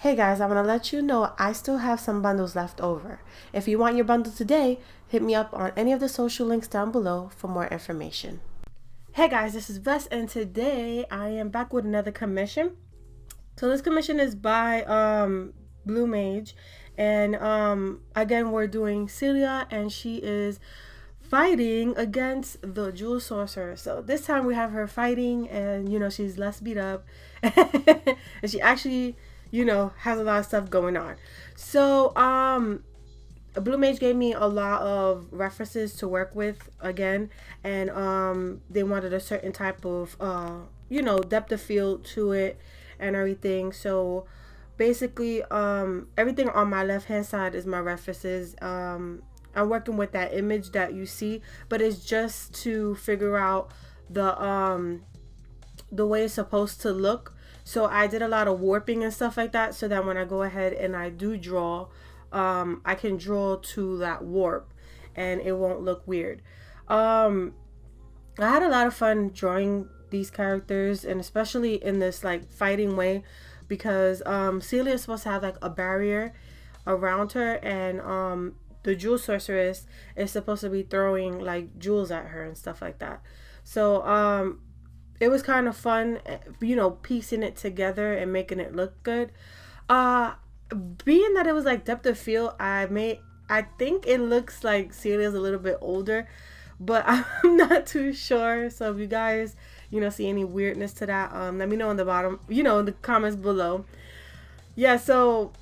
Hey guys, I want to let you know I still have some bundles left over. If you want your bundle today, hit me up on any of the social links down below for more information. Hey guys, this is Ves, and today I am back with another commission. So this commission is by Blue Mage, and again we're doing Celia, and she is fighting against the Jewel Sorceress. So this time we have her fighting, and she's less beat up, and she actually has a lot of stuff going on. So Blue Mage gave me a lot of references to work with again, and they wanted a certain type of depth of field to it and everything. So basically everything on my left hand side is my references. I'm working with that image that you see, but it's just to figure out the way it's supposed to look. So I did a lot of warping and stuff like that, so that when I go ahead and I do draw, I can draw to that warp and it won't look weird. I had a lot of fun drawing these characters, and especially in this like fighting way, because Celia is supposed to have like a barrier around her, and the Jewel Sorceress is supposed to be throwing like jewels at her and stuff like that. So it was kind of fun, piecing it together and making it look good. Being that it was like depth of field, I think it looks like Celia's a little bit older, but I'm not too sure. So if you guys, see any weirdness to that, let me know in the bottom, in the comments below. Yeah, so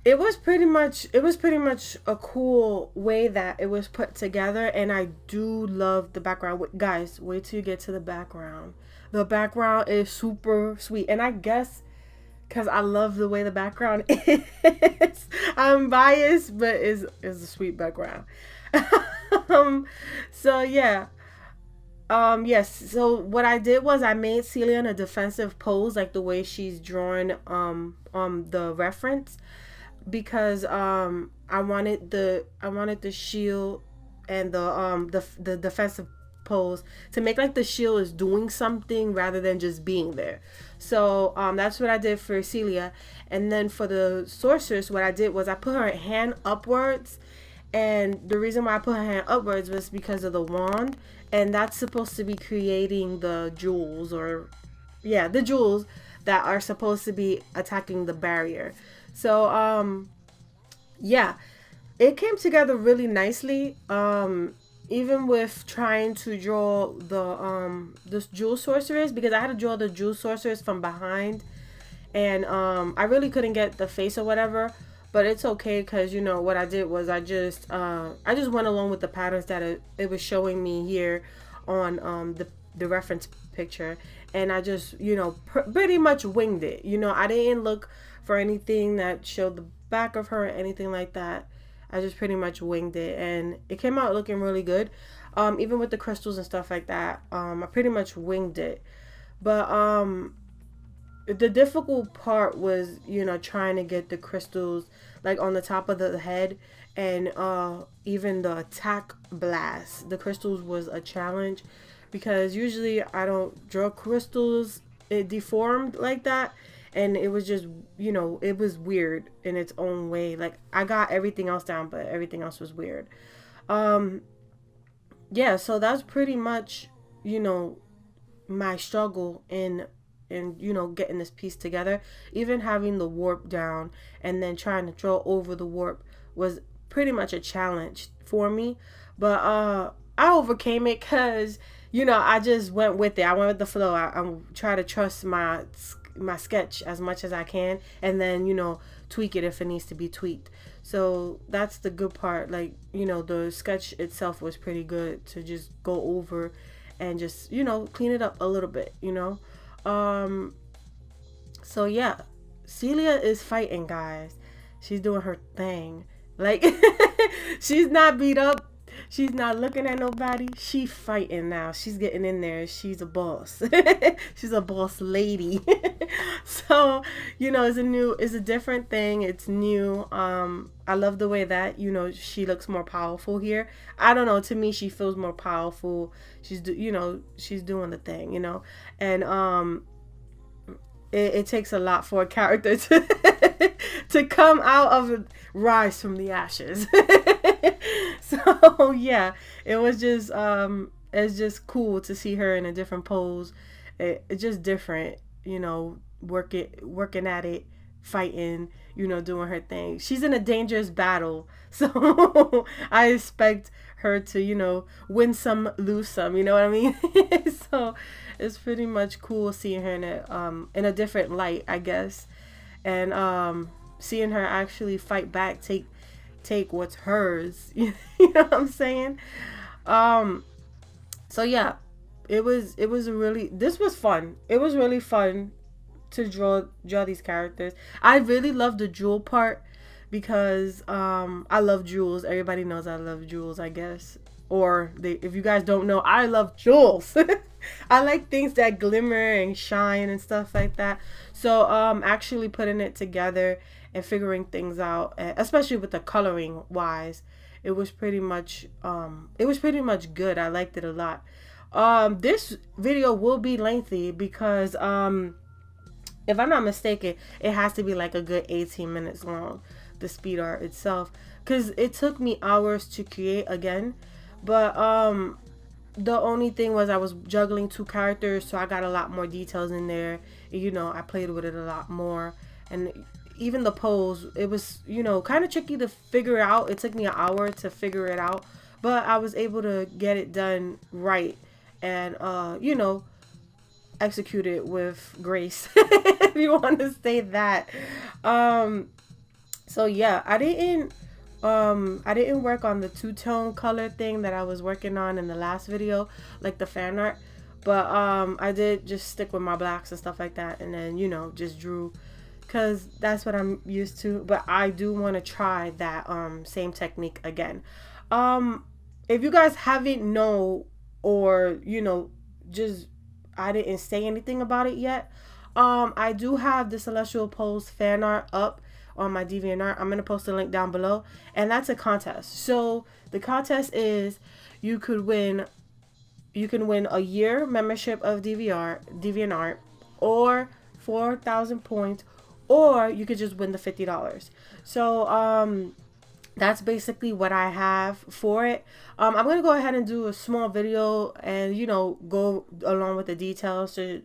it was pretty much a cool way that it was put together, and I do love the background. Guys, wait till you get to the background. The background is super sweet, and I guess because I love the way the background is, I'm biased, but it's a sweet background. So yeah. Yes, so what I did was I made Celia in a defensive pose, like the way she's drawn the reference, because I wanted the shield and the defensive pose to make like the shield is doing something rather than just being there. So that's what I did for Celia. And then for the sorceress, what I did was I put her hand upwards, and the reason why I put her hand upwards was because of the wand, and that's supposed to be creating the jewels, or yeah, the jewels that are supposed to be attacking the barrier. So yeah, it came together really nicely. Even with trying to draw this Jewel Sorceress, because I had to draw the Jewel Sorceress from behind, and I really couldn't get the face or whatever, but it's okay, because what I did was I just went along with the patterns that it was showing me here on the reference picture, and I just pretty much winged it. I didn't look for anything that showed the back of her or anything like that. I just pretty much winged it, and it came out looking really good. Even with the crystals and stuff like that, I pretty much winged it. But the difficult part was trying to get the crystals like on the top of the head, and even the attack blast, the crystals was a challenge, because usually I don't draw crystals it deformed like that, and it was just it was weird in its own way. Like I got everything else down, but everything else was weird. Yeah, so that's pretty much my struggle in getting this piece together. Even having the warp down and then trying to draw over the warp was pretty much a challenge for me, but I overcame it, because I just went with it. I went with the flow. I try to trust my sketch as much as I can, and then tweak it if it needs to be tweaked. So that's the good part. Like the sketch itself was pretty good to just go over and just clean it up a little bit. So yeah, Celia is fighting, guys. She's doing her thing. Like she's not beat up. She's not looking at nobody. She's fighting now. She's getting in there. She's a boss. She's a boss lady. So, it's a different thing. It's new. I love the way that, she looks more powerful here. I don't know. To me, she feels more powerful. She's doing the thing, and it takes a lot for a character to to come out of rise from the ashes. So yeah, it was just it's just cool to see her in a different pose. It's just different, working at it, fighting, doing her thing. She's in a dangerous battle, so I expect her to, win some, lose some. You know what I mean? So it's pretty much cool seeing her in a different light, I guess, and seeing her actually fight back, take what's hers. You know what I'm saying? Um, so yeah, it was a really this was fun. It was really fun to draw these characters. I really love the jewel part because I love jewels. Everybody knows I love jewels, I guess. Or if you guys don't know, I love jewels. I like things that glimmer and shine and stuff like that. So actually putting it together and figuring things out, especially with the coloring wise, it was pretty much good. I liked it a lot. This video will be lengthy because if I'm not mistaken, it has to be like a good 18 minutes long, the speed art itself, because it took me hours to create again. But the only thing was I was juggling two characters, so I got a lot more details in there. I played with it a lot more, and even the pose, it was kind of tricky to figure out. It took me an hour to figure it out, but I was able to get it done right, and execute it with grace, if you want to say that. Um, so yeah, I didn't work on the two-tone color thing that I was working on in the last video, like the fan art. But I did just stick with my blacks and stuff like that, and then just drew, because that's what I'm used to. But I do want to try that same technique again. Um, if you guys haven't know, or just I didn't say anything about it yet. I do have the Celestial Pose fan art up on my Deviantart. I'm gonna post a link down below, and that's a contest. So the contest is you could win. You can win a year membership of Deviantart, or 4,000 points, or you could just win the $50. So that's basically what I have for it. I'm gonna go ahead and do a small video and go along with the details to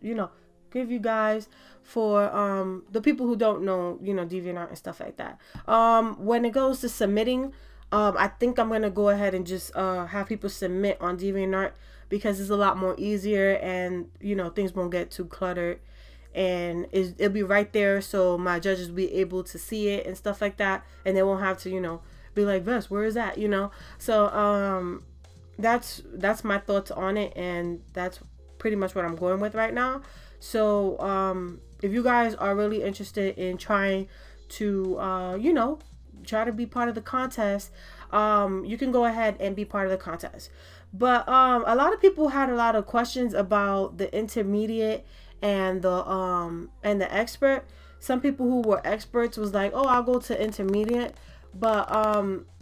give you guys, for the people who don't know DeviantArt and stuff like that. When it goes to submitting, I think I'm gonna go ahead and just have people submit on DeviantArt, because it's a lot more easier, and things won't get too cluttered, and it'll be right there, so my judges will be able to see it and stuff like that, and they won't have to be like, Vess, where is that? So that's my thoughts on it, and that's pretty much what I'm going with right now. So if you guys are really interested in trying to try to be part of the contest, you can go ahead and be part of the contest. But a lot of people had a lot of questions about the intermediate and the expert. Some people who were experts was like, oh, I'll go to intermediate. But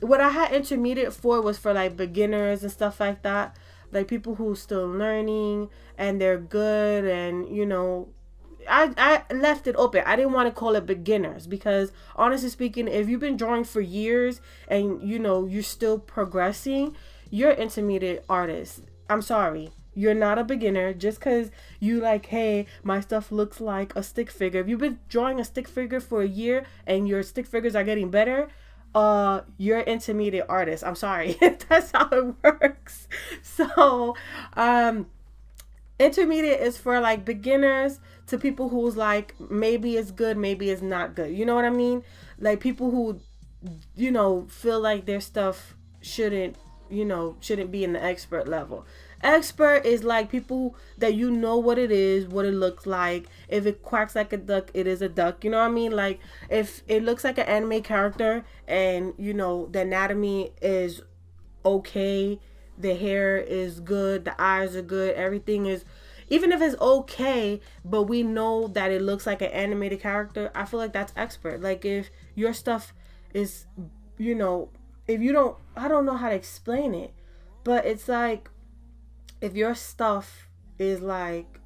what I had intermediate for was for like beginners and stuff like that, like people who still learning and they're good, and I left it open. I didn't want to call it beginners, because honestly speaking, if you've been drawing for years and you're still progressing, you're intermediate artist. I'm sorry, you're not a beginner just because you like, hey, my stuff looks like a stick figure. If you've been drawing a stick figure for a year and your stick figures are getting better, you're intermediate artist. I'm sorry. That's how it works. So intermediate is for like beginners, to people who's like, maybe it's good, maybe it's not good. You know what I mean? Like people who feel like their stuff shouldn't be in the expert level. Expert is like people that what it is, what it looks like. If it quacks like a duck, it is a duck. You know what I mean? Like if it looks like an anime character, and the anatomy is okay, the hair is good, the eyes are good, everything is, even if it's okay, but we know that it looks like an animated character, I feel like that's expert. Like if your stuff is, if you don't, I don't know how to explain it, but it's like if your stuff is like,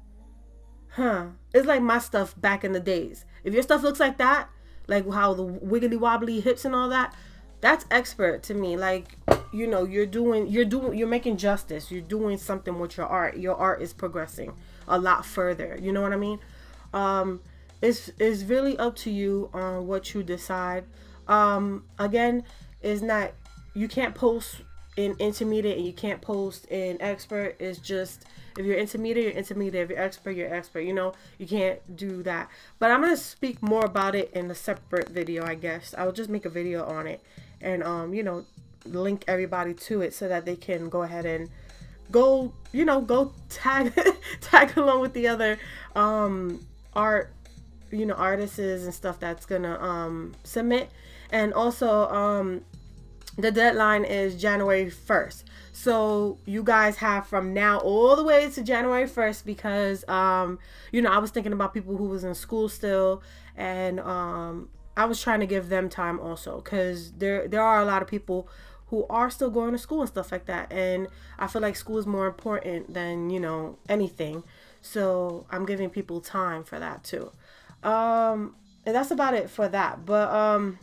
It's like my stuff back in the days. If your stuff looks like that, like how the wiggly wobbly hips and all that, that's expert to me. Like, you're making justice. You're doing something with your art. Your art is progressing a lot further. You know what I mean? Um, it's really up to you on what you decide. Again, it's not, you can't post in intermediate and you can't post in expert. It's just, if you're intermediate, you're intermediate. If you're expert, you're expert. You can't do that. But I'm gonna speak more about it in a separate video. I guess I'll just make a video on it and link everybody to it so that they can go ahead and go tag tag along with the other art artists and stuff that's gonna submit. And also the deadline is January 1st, so you guys have from now all the way to January 1st, because I was thinking about people who was in school still, and I was trying to give them time also, because there are a lot of people who are still going to school and stuff like that, and I feel like school is more important than anything. So I'm giving people time for that too. And that's about it for that. But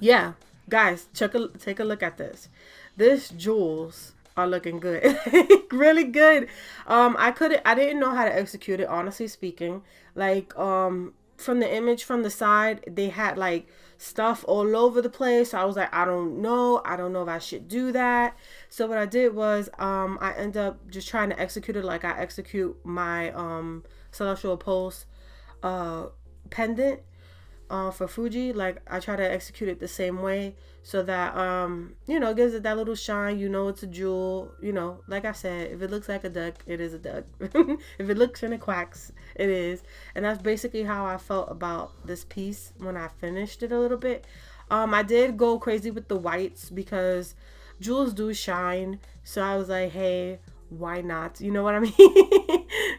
yeah, guys, take a look at this. This jewels are looking good. Really good. I didn't know how to execute it, honestly speaking. Like from the image from the side, they had like stuff all over the place. So I was like, I don't know if I should do that. So what I did was I ended up just trying to execute it like I execute my celestial pulse pendant for Fuji. Like I try to execute it the same way, so that it gives it that little shine. It's a jewel. Like I said, if it looks like a duck, it is a duck. If it looks and it quacks, it is. And that's basically how I felt about this piece when I finished it a little bit. I did go crazy with the whites because jewels do shine, so I was like, hey, why not? You know what I mean?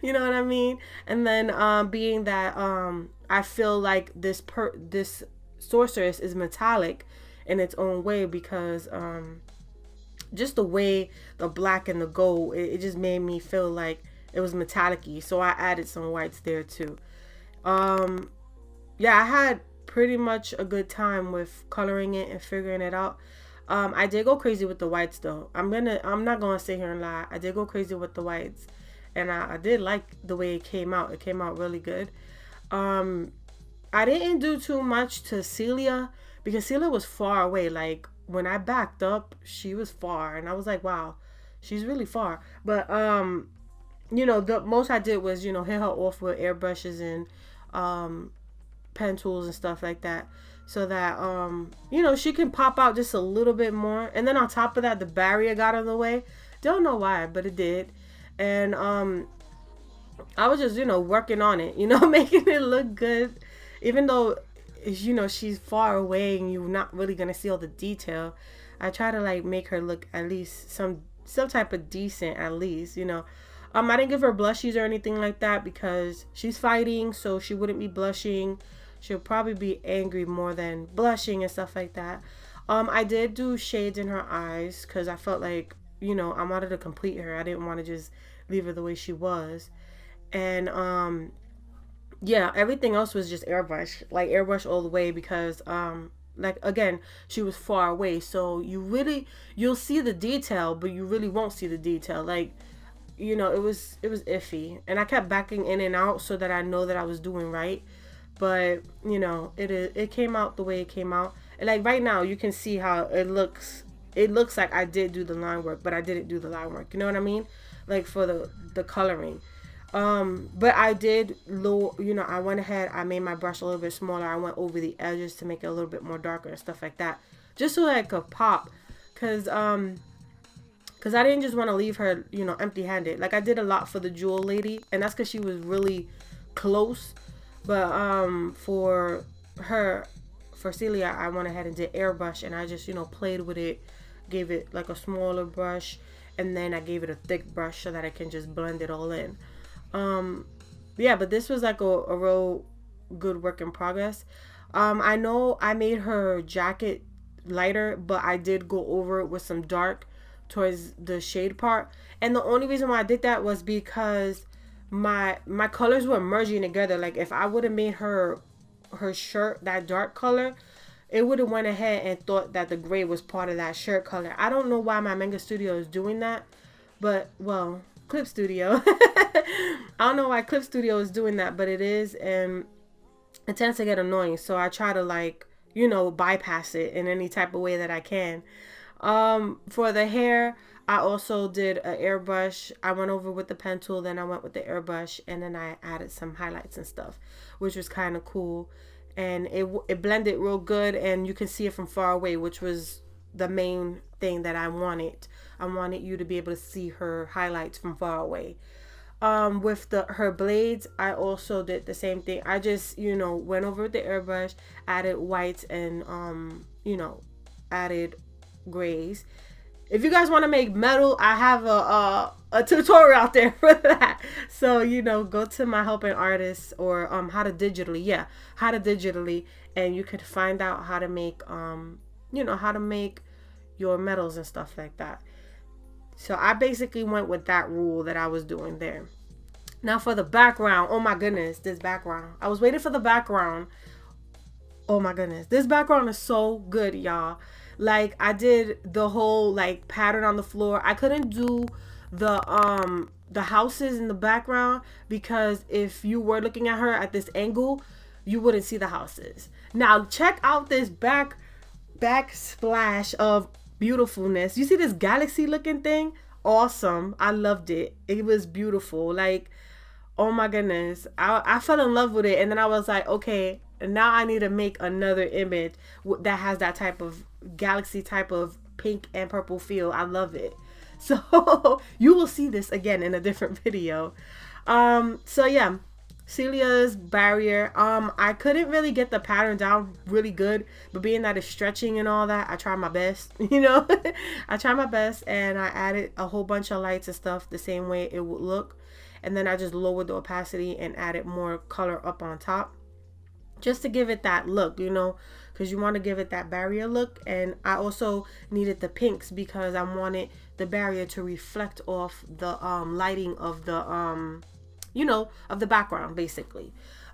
You know what I mean? And then being that I feel like this sorceress is metallic in its own way, because just the way the black and the gold, it just made me feel like it was metallic-y. So I added some whites there too. Yeah, I had pretty much a good time with coloring it and figuring it out. I did go crazy with the whites though. I'm not gonna sit here and lie. I did go crazy with the whites, and I did like the way it came out. It came out really good. I didn't do too much to Celia because Celia was far away. Like when I backed up, she was far, and I was like, wow, she's really far. But the most I did was hit her off with airbrushes and pen tools and stuff like that, so that she can pop out just a little bit more. And then on top of that, the barrier got in the way. Don't know why, but it did. And I was just working on it, making it look good, even though she's far away and you're not really gonna see all the detail. I try to like make her look at least some type of decent, at least. I didn't give her blushies or anything like that because she's fighting, so she wouldn't be blushing. She'll probably be angry more than blushing and stuff like that. I did do shades in her eyes because I felt like, I wanted to complete her. I didn't want to just leave her the way she was. And yeah, everything else was just airbrush all the way, because like again, she was far away, so you'll see the detail, but you really won't see the detail. Like it was iffy, and I kept backing in and out so that I know that I was doing right. But it came out the way it came out. And like right now, you can see how it looks. It looks like I did do the line work, but I didn't do the line work. You know what I mean? Like for the coloring. But I did I went ahead, I made my brush a little bit smaller. I went over the edges to make it a little bit more darker and stuff like that, just so that it could pop. Cause I didn't just want to leave her empty handed. Like I did a lot for the jewel lady, and that's because she was really close. But for Celia, I went ahead and did airbrush, and I just played with it, gave it like a smaller brush, and then I gave it a thick brush so that I can just blend it all in. Yeah, but this was like a real good work in progress. I know I made her jacket lighter, but I did go over it with some dark towards the shade part. And the only reason why I did that was because my colors were merging together. Like if I would have made her shirt that dark color, it would have went ahead and thought that the gray was part of that shirt color. I don't know why my manga studio is doing that, but well, Clip Studio. I don't know why Clip Studio is doing that, but it is, and it tends to get annoying. So I try to, like, you know, bypass it in any type of way that I can. For the hair, I also did an airbrush. I went over with the pen tool, then I went with the airbrush, and then I added some highlights and stuff, which was kind of cool. And it blended real good, and you can see it from far away, which was the main thing that I wanted. I wanted you to be able to see her highlights from far away. With her blades, I also did the same thing. I just, you know, went over with the airbrush, added whites, and you know, added grays. If you guys want to make metal, I have a tutorial out there for that. So, you know, go to my helping artists, or how to digitally, yeah, how to digitally, and you could find out how to make you know, how to make your metals and stuff like that. So I basically went with that rule that I was doing there. Now for the background, oh my goodness, this background. I was waiting for the background. Oh my goodness, this background is so good, y'all. Like I did the whole like pattern on the floor. I couldn't do the houses in the background because if you were looking at her at this angle, you wouldn't see the houses. Now check out this backsplash of beautifulness. You see this galaxy looking thing? Awesome. I loved it. It was beautiful. Like, oh my goodness. I fell in love with it. And then I was like, okay, now I need to make another image that has that type of galaxy type of pink and purple feel. I love it. So you will see this again in a different video. So yeah, Celia's barrier. I couldn't really get the pattern down really good, but being that it's stretching and all that, I tried my best, you know. I tried my best, and I added a whole bunch of lights and stuff the same way it would look, and then I just lowered the opacity and added more color up on top just to give it that look, you know, because you want to give it that barrier look. And I also needed the pinks because I wanted the barrier to reflect off the lighting of the you know, of the background basically.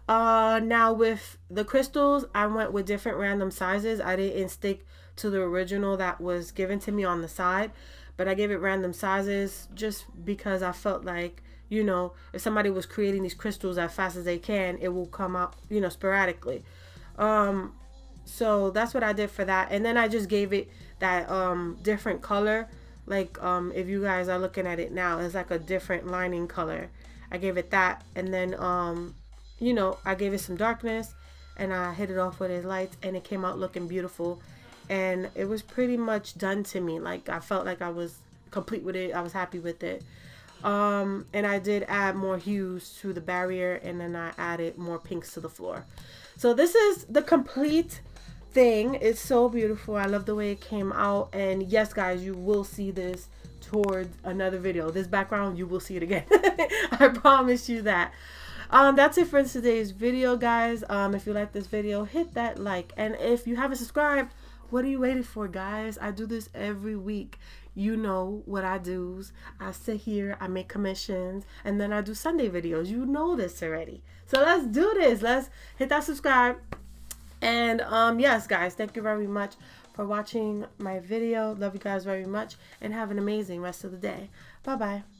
Now with the crystals, I went with different random sizes. I didn't stick to the original that was given to me on the side, but I gave it random sizes just because I felt like, you know, if somebody was creating these crystals as fast as they can, it will come out, you know, sporadically. So that's what I did for that. And then I just gave it that different color. Like if you guys are looking at it now, it's like a different lining color. I gave it that, and then you know, I gave it some darkness, and I hit it off with his lights, and it came out looking beautiful. And it was pretty much done to me. Like I felt like I was complete with it. I was happy with it. And I did add more hues to the barrier, and then I added more pinks to the floor. So this is the complete thing. It's so beautiful. I love the way it came out. And yes, guys, you will see this towards another video. This background, you will see it again. I promise you that. That's it for today's video, guys. If you like this video, hit that like, and if you haven't subscribed, what are you waiting for, guys? I do this every week. You know what I do. I sit here, I make commissions, and then I do Sunday videos. You know this already. So let's do this. Let's hit that subscribe. And yes, guys, thank you very much for watching my video. Love you guys very much, and have an amazing rest of the day. Bye bye.